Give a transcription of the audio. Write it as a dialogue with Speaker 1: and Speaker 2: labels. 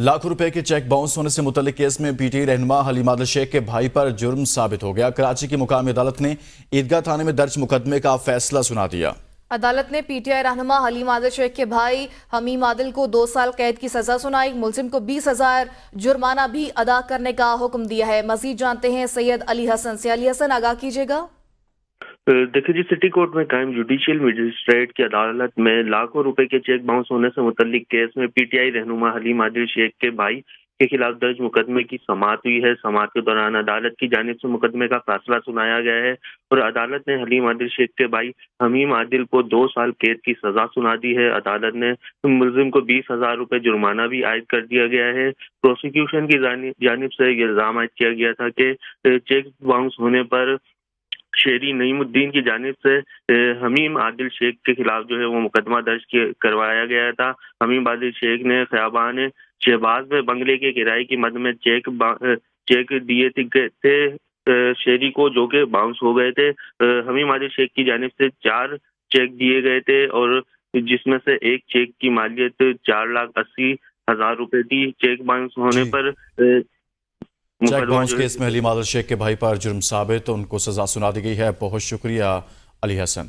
Speaker 1: लाखों रुपए के चेक बाउंस होने से मुतल्लिक केस में पीटीआई रहनुमा हलीम आदिल शेख के भाई पर जुर्म साबित हो गया। कराची की मुकामी अदालत ने ईदगाह थाने में दर्ज मुकदमे का फैसला सुना दिया।
Speaker 2: अदालत ने पीटीआई रहनुमा हलीम आदिल शेख के भाई हमीम आदिल को 2 साल कैद की सजा सुनाई। मुलजिम को 20,000 जुर्माना भी अदा करने का हुक्म दिया है। मजीद जानते हैं सैयद अली हसन से। अली हसन, आगाह कीजिएगा।
Speaker 3: देखिए जी, सिटी कोर्ट में कायम जुडिशियल मजिस्ट्रेट की अदालत में लाखों रुपए के चेक बाउंस होने से मुतल्लिक केस में पीटीआई रहनुमा हलीम आदिल शेख के भाई के खिलाफ दर्ज मुकदमे की समाअत हुई है। समाअत के दौरान अदालत की जानिब से मुकदमे का फैसला सुनाया गया है और अदालत ने हलीम आदिल शेख के भाई हमीम आदिल को 2 साल कैद की सजा सुना दी है। अदालत ने मुलजिम को 20,000 रुपए जुर्माना भी आयद कर दिया गया है। प्रोसिक्यूशन की जानिब से ये इल्जाम आयद किया गया था कि चेक बाउंस होने पर शेरी नईमुद्दीन की जानिब से हमीम आदिल शेख के खिलाफ जो है वो मुकदमा दर्ज करवाया गया था। हमीम आदिल शेख ने खयाबान शहबाज में बंगले के किराए की मद में चेक दिए थे शेरी को, जो कि बाउंस हो गए थे। हमीम आदिल शेख की जानिब से 4 चेक दिए गए थे और जिसमें से एक चेक की मालियत 4,80,000 रुपए थी। चेक बाउंस होने पर
Speaker 1: चेक बाउंस केस में हलीम आदिल शेख के भाई पर जुर्म साबित, उनको सजा सुना दी गई है। बहुत शुक्रिया अली हसन।